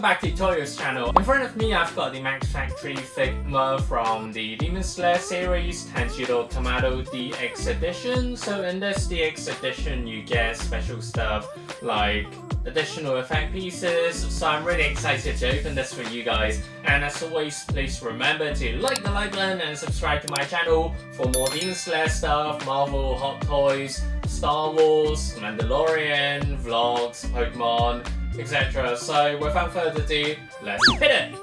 welcome back to Toyo's channel. In front of me I've got the Max Factory Figma from the Demon Slayer series, Tanjiro Kamado DX edition. So in this DX edition you get special stuff like additional effect pieces, so I'm really excited to open this for you guys. And as always, please remember to like the like button and subscribe to my channel for more Demon Slayer stuff, Marvel, Hot Toys, Star Wars, Mandalorian, vlogs, Pokemon, etc. So without further ado, let's hit it!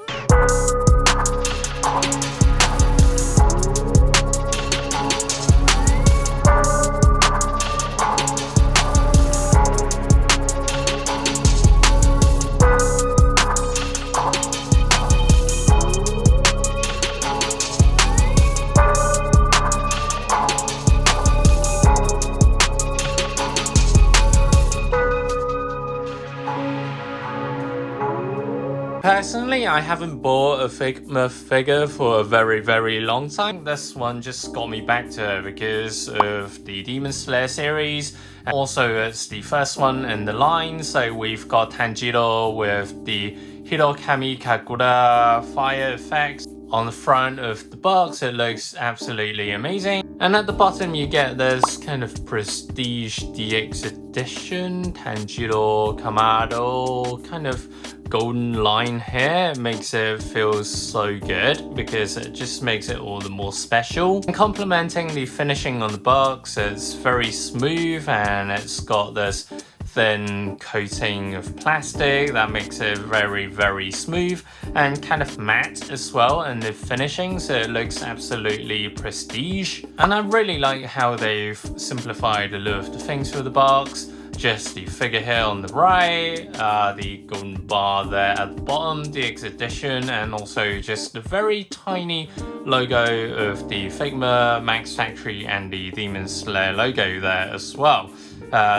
Personally, I haven't bought a Figma figure for a very long time. This one just got me back to it because of the Demon Slayer series. And also, it's the first one in the line, so we've got Tanjiro with the Hirokami Kagura fire effects. On the front of the box, it looks absolutely amazing. And at the bottom, you get this kind of prestige DX edition, Tanjiro Kamado, kind of golden line here. It makes it feel so good because it just makes it all the more special. And complementing the finishing on the box, it's very smooth and it's got this thin coating of plastic that makes it very smooth and kind of matte as well in the finishing, so it looks absolutely prestige. And I really like how they've simplified a lot of the things for the box. Just the figure here on the right, the golden bar there at the bottom, the DX edition, and also just the very tiny logo of the Figma, Max Factory and the Demon Slayer logo there as well.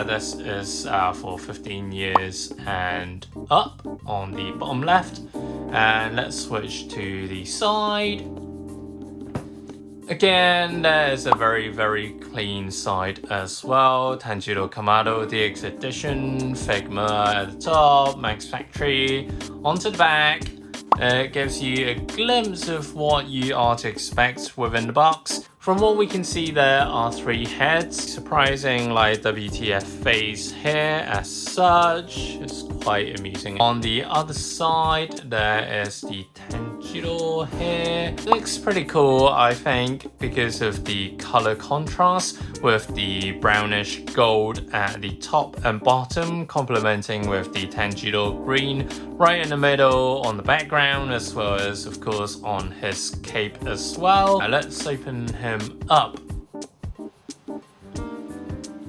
This is for 15 years and up on the bottom left. And let's switch to the side. Again, there's a very clean side as well. Tanjiro Kamado DX edition, Figma at the top, Max Factory onto the back. It gives you a glimpse of what you are to expect within the box. From what we can see, there are 3 heads. Surprising, like WTF face here as such. It's quite amusing. On the other side, there is the Tanjiro here. Looks pretty cool, I think, because of the color contrast with the brownish gold at the top and bottom, complementing with the Tanjiro green right in the middle on the background, as well as, of course, on his cape as well. Now let's open him up.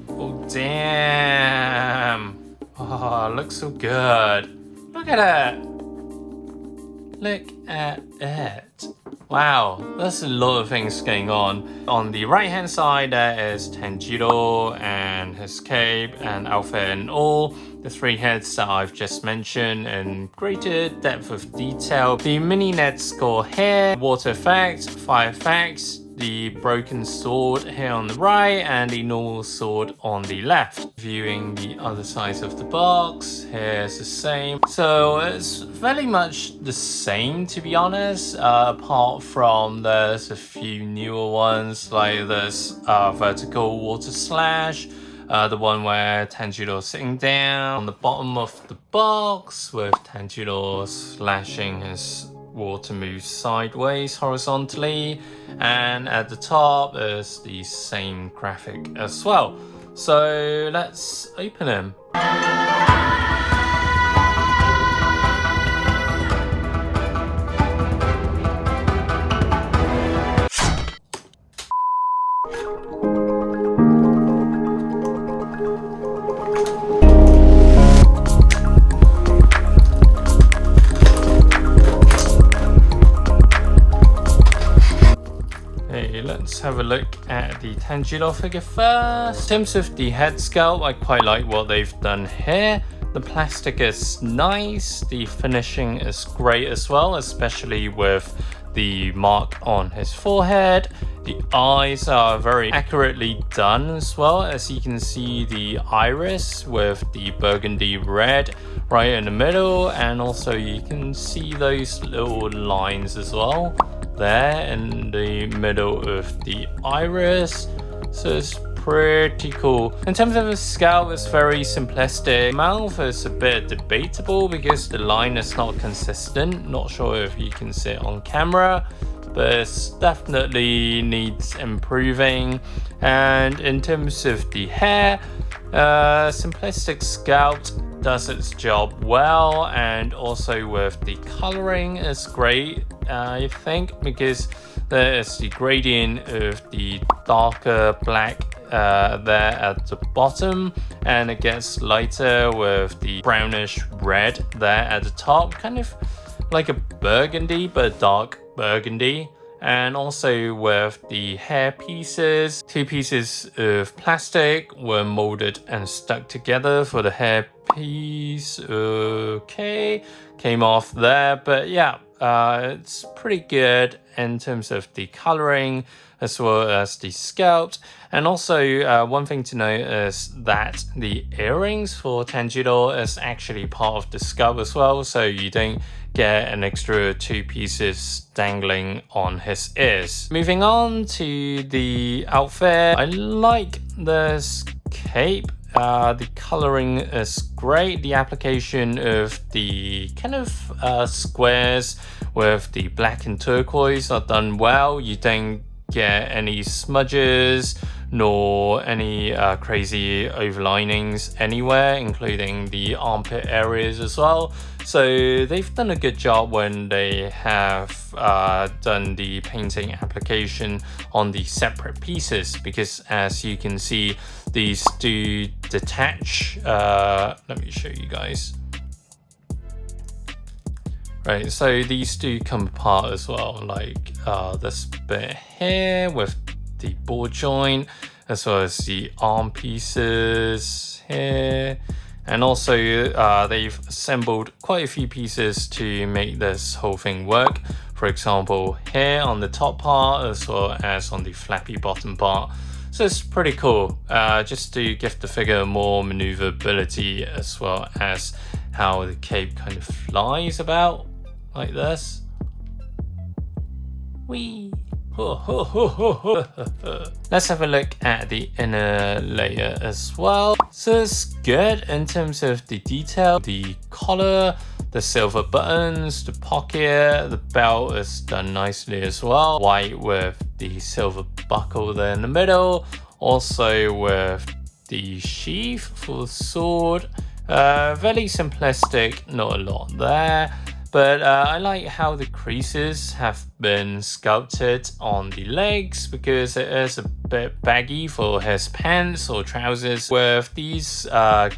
Oh, damn. Oh, looks so good. Look at it. Look at it. Wow, there's a lot of things going on. On the right hand side, there is Tanjiro and his cape and outfit and all. The 3 heads that I've just mentioned in greater depth of detail. The mini net score here, water effects, fire effects, the broken sword here on the right and the normal sword on the left. Viewing the other side of the box, here's the same. So it's very much the same, to be honest, apart from there's a few newer ones like this vertical water slash, the one where Tanjiro's sitting down on the bottom of the box with Tanjiro slashing his water moves sideways horizontally, and at the top is the same graphic as well. So let's open him. Let's have a look at the Tanjiro figure first. In terms of the head sculpt, I quite like what they've done here. The plastic is nice, the finishing is great as well, especially with the mark on his forehead. The eyes are very accurately done as well, as you can see the iris with the burgundy red right in the middle, and also you can see those little lines as well there in the middle of the iris. So it's pretty cool. In terms of the scalp, it's very simplistic. Mouth is a bit debatable because the line is not consistent. Not sure if you can see it on camera, but it definitely needs improving. And in terms of the hair, simplistic scalp does its job well, and also with the coloring is great, I think, because there is the gradient of the darker black there at the bottom, and it gets lighter with the brownish red there at the top, kind of like a burgundy but dark burgundy. And also with the hair pieces, 2 pieces of plastic were molded and stuck together for the hair piece. Okay, came off there, but yeah, it's pretty good in terms of the coloring as well as the scalp. And also one thing to note is that the earrings for Tanjiro is actually part of the scalp as well, so you don't get an extra 2 pieces dangling on his ears. Moving on to the outfit, I like this cape. The coloring is great. The application of the kind of squares with the black and turquoise are done well. You don't get any smudges nor any crazy overlinings anywhere, including the armpit areas as well. So they've done a good job when they have done the painting application on the separate pieces, because as you can see, these do detach. Let me show you guys. Right, so these do come apart as well, like this bit here with the ball joint, as well as the arm pieces here. And also they've assembled quite a few pieces to make this whole thing work. For example, here on the top part, as well as on the flappy bottom part. So it's pretty cool, just to give the figure more maneuverability, as well as how the cape kind of flies about like this. Whee! Let's have a look at the inner layer as well. So it's good in terms of the detail, the collar, the silver buttons, the pocket, the belt is done nicely as well. White with the silver buckle there in the middle. Also with the sheath for the sword. Very simplistic, not a lot there. But I like how the creases have been sculpted on the legs, because it is a bit baggy for his pants or trousers. With these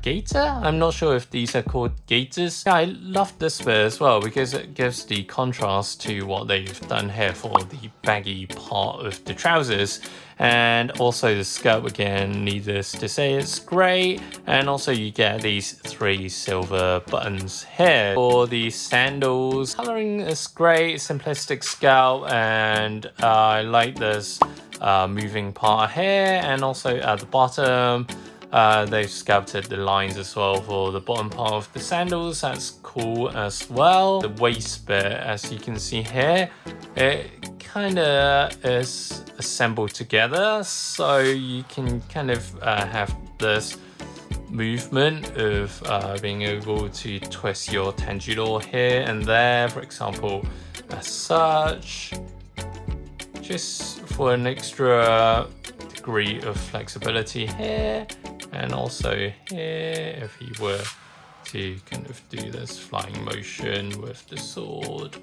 gaiter, I'm not sure if these are called gaiters. Yeah, I love this bit as well, because it gives the contrast to what they've done here for the baggy part of the trousers. And also the skirt, again, needless to say, it's great. And also you get these 3 silver buttons here. For the sandals, coloring is great, simplistic scalp, and I like this moving part here. And also at the bottom, they've sculpted the lines as well for the bottom part of the sandals. That's cool as well. The waist bit, as you can see here, it kind of is assembled together, so you can kind of have this movement of being able to twist your Tanjiro here and there, for example, as such, just for an extra degree of flexibility here. And also here, if you were to kind of do this flying motion with the sword.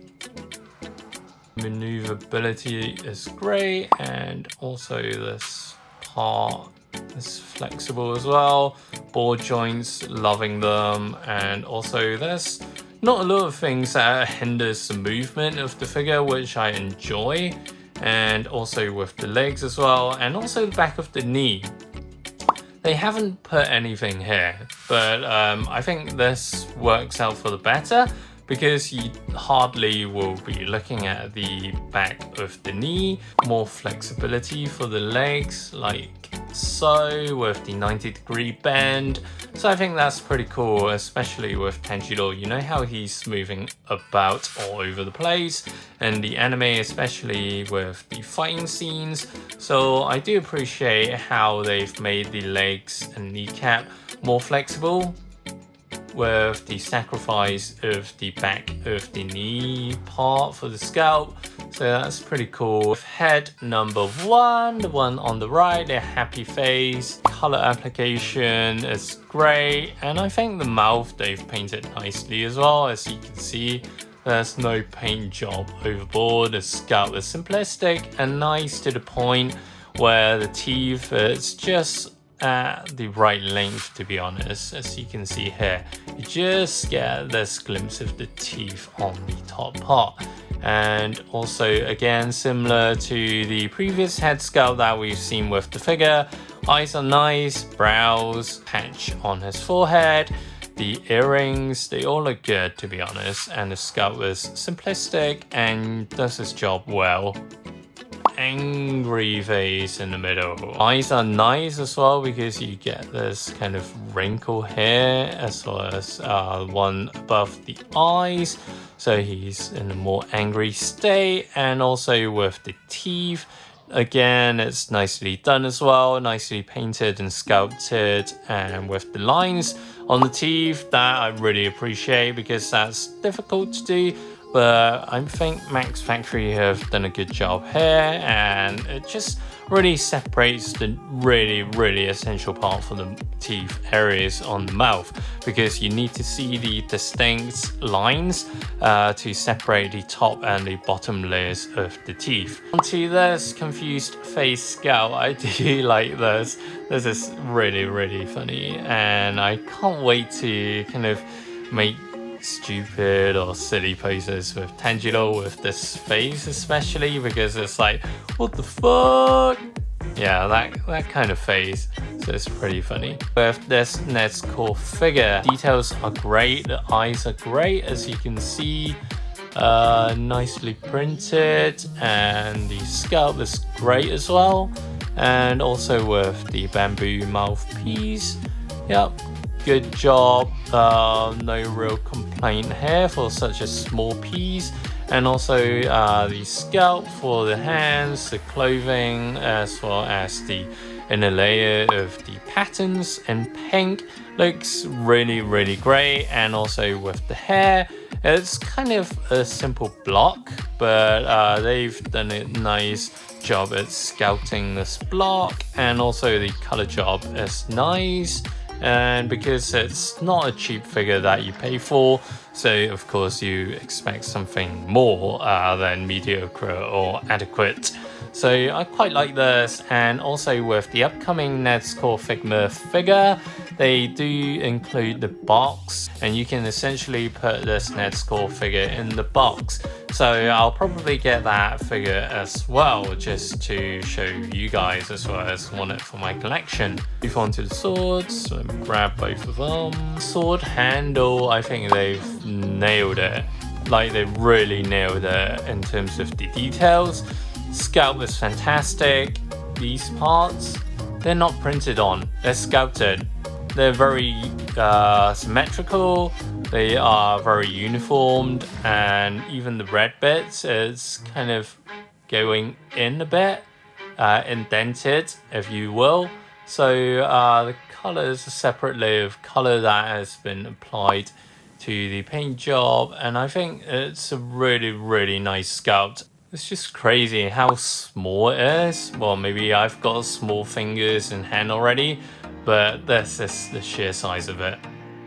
Maneuverability is great, and also this part is flexible as well. Ball joints, loving them. And also there's not a lot of things that hinders the movement of the figure, which I enjoy. And also with the legs as well, and also the back of the knee. They haven't put anything here, but I think this works out for the better, because you hardly will be looking at the back of the knee. More flexibility for the legs, like so, with the 90-degree bend. So I think that's pretty cool, especially with Tanjiro. You know how he's moving about all over the place in the anime, especially with the fighting scenes. So I do appreciate how they've made the legs and kneecap more flexible with the sacrifice of the back of the knee part for the scalp. So that's pretty cool. With head number 1, the one on the right, a happy face. Color application is great, and I think the mouth they've painted nicely as well. As you can see, there's no paint job overboard. The scalp is simplistic and nice to the point, where the teeth, it's just at the right length, to be honest. As you can see here, you just get this glimpse of the teeth on the top part. And also, again, similar to the previous head sculpt that we've seen with the figure, eyes are nice, brows, patch on his forehead, the earrings, they all look good, to be honest. And the sculpt is simplistic and does his job well. Angry face in the middle. Eyes are nice as well, because you get this kind of wrinkle here, as well as one above the eyes. So he's in a more angry state. And also with the teeth, again, it's nicely done as well, nicely painted and sculpted, and with the lines on the teeth, that I really appreciate, because that's difficult to do. But I think Max Factory have done a good job here, and it just really separates the really essential part for the teeth areas on the mouth, because you need to see the distinct lines to separate the top and the bottom layers of the teeth. Onto this confused face scout, I do like this. This is really funny, and I can't wait to kind of make stupid or silly poses with Tanjiro with this face, especially because it's like, what the fuck? Yeah, that kind of face. So it's pretty funny. With this Nezuko figure, details are great, the eyes are great, as you can see, nicely printed, and the scalp is great as well. And also with the bamboo mouthpiece, yep, good job. No real complaint here for such a small piece. And also the scalp for the hands, the clothing, as well as the inner layer of the patterns in pink looks really great. And also with the hair, it's kind of a simple block, but they've done a nice job at sculpting this block, and also the color job is nice. And because it's not a cheap figure that you pay for, so of course you expect something more than mediocre or adequate. So I quite like this. And also with the upcoming Nezuko Figma figure, they do include the box, and you can essentially put this Nezuko figure in the box. So I'll probably get that figure as well, just to show you guys, as well as want it for my collection. Move on to the swords. So let me grab both of them. Sword handle, I think they've nailed it. Like, they really nailed it in terms of the details. Scalp is fantastic. These parts, they're not printed on, they're sculpted. They're very symmetrical, they are very uniformed, and even the red bits is kind of going in a bit, indented, if you will. So the color is a separate layer of color that has been applied to the paint job, and I think it's a really nice sculpt. It's just crazy how small it is. Well, maybe I've got small fingers and hand already, but this is the sheer size of it.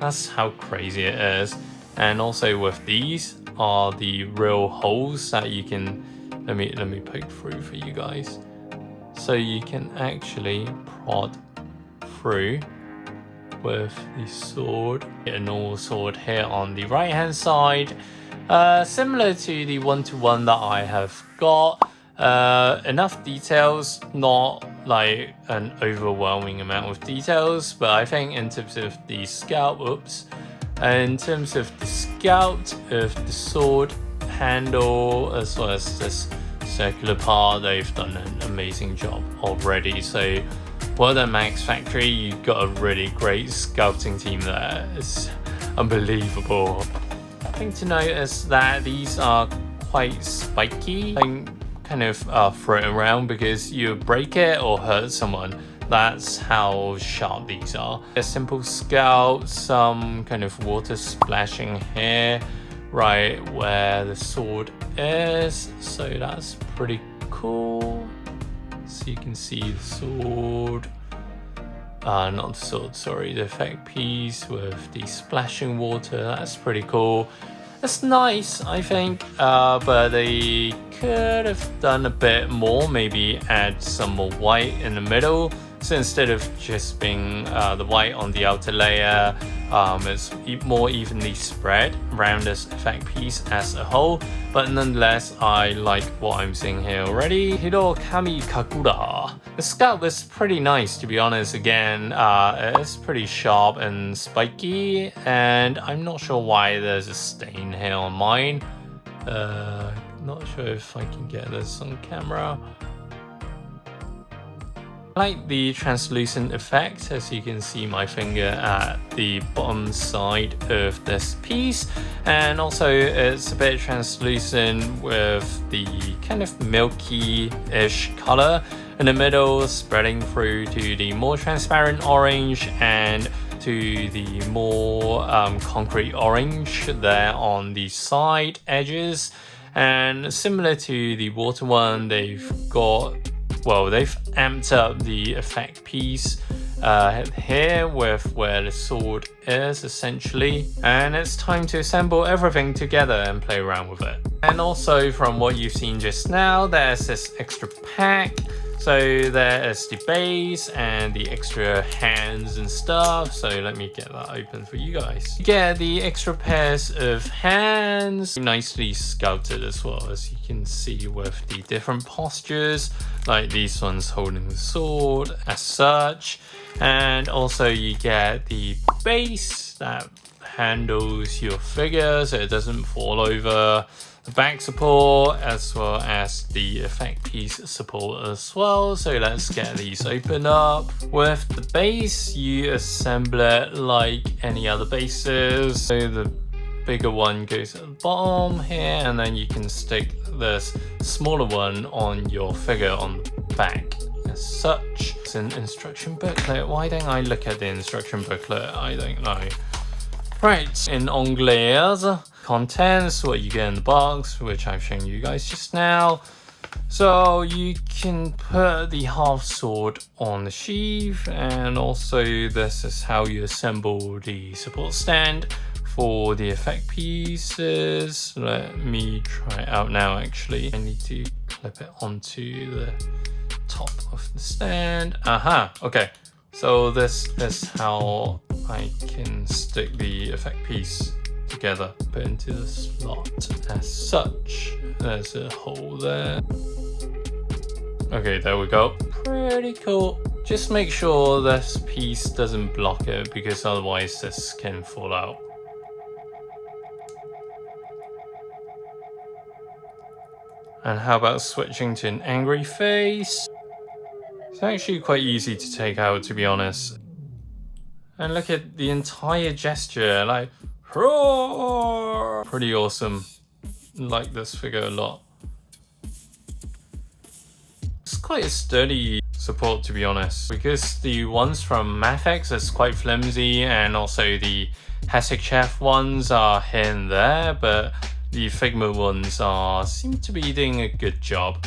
That's how crazy it is. And also with these are the real holes that you can, let me poke through for you guys. So you can actually prod through with the sword. Get a normal sword here on the right hand side. Similar to the one-to-one that I have got. Enough details, not like an overwhelming amount of details, but I think in terms of the scalp, In terms of the scout of the sword handle, as well as this circular part, they've done an amazing job already. So well done, Max Factory. You've got a really great sculpting team there. It's unbelievable. Thing to notice that these are quite spiky. Kind of throw it around because you break it or hurt someone. That's how sharp these are. A simple scout, some kind of water splashing here, right where the sword is. So that's pretty cool. So you can see the sword. Not the sword, sorry, the effect piece with the splashing water. That's pretty cool. It's nice, I think, but they could have done a bit more, maybe add some more white in the middle. So instead of just being the white on the outer layer, it's more evenly spread around this effect piece as a whole. But nonetheless, I like what I'm seeing here already. Hirokami Kakura. The scout is pretty nice, to be honest. Again, it's pretty sharp and spiky, and I'm not sure why there's a stain here on mine. Not sure if I can get this on camera. I like the translucent effect, as you can see my finger at the bottom side of this piece, and also it's a bit translucent with the kind of milky-ish color in the middle, spreading through to the more transparent orange and to the more concrete orange there on the side edges. And similar to the water one, they've amped up the effect piece here with where the sword is essentially, and it's time to assemble everything together and play around with it. And also from what you've seen just now, there's this extra pack. So there is the base and the extra hands and stuff. So let me get that open for you guys. You get the extra pairs of hands, nicely sculpted as well, as you can see with the different postures, like these ones holding the sword as such. And also you get the base that handles your figure so it doesn't fall over. The back support as well as the effect piece support as well. So let's get these open up. With the base, you assemble it like any other bases. So the bigger one goes at the bottom here, and then you can stick this smaller one on your figure on the back as such. It's an instruction booklet. Why don't I look at the instruction booklet? I don't know. Right, in Anglais, contents, what you get in the box, which I've shown you guys just now. So you can put the half sword on the sheath, and also this is how you assemble the support stand for the effect pieces. Let me try it out now. Actually, I need to clip it onto the top of the stand. Okay, so this is how I can stick the effect piece together, put into the slot as such. There's a hole there. Okay, there we go. Pretty cool. Just make sure this piece doesn't block it, because otherwise this can fall out. And how about switching to an angry face? It's actually quite easy to take out, to be honest. And look at the entire gesture, like, roar! Pretty awesome. Like this figure a lot. It's quite a sturdy support, to be honest, because the ones from Mafex is quite flimsy, and also the Hasek Chef ones are here and there, but the Figma ones seem to be doing a good job.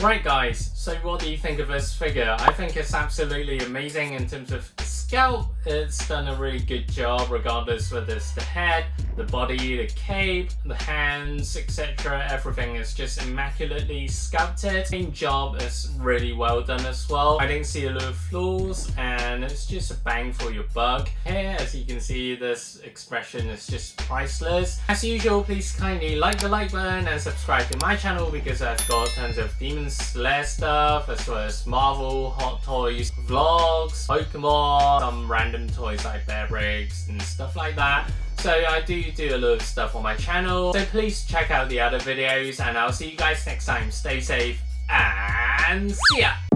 Right guys, so what do you think of this figure? I think it's absolutely amazing in terms of the sculpt. It's done a really good job regardless whether it's the head, the body, the cape, the hands, etc. Everything is just immaculately sculpted. The paint job is really well done as well. I didn't see a lot of flaws and it's just a bang for your buck. Here, as you can see, this expression is just priceless. As usual, please kindly like the like button and subscribe to my channel because I've got tons of Demon Slayer stuff as well as Marvel, Hot Toys, vlogs, Pokemon, some random toys like Bear Bricks and stuff like that. So I do a lot of stuff on my channel. So please check out the other videos and I'll see you guys next time. Stay safe and see ya!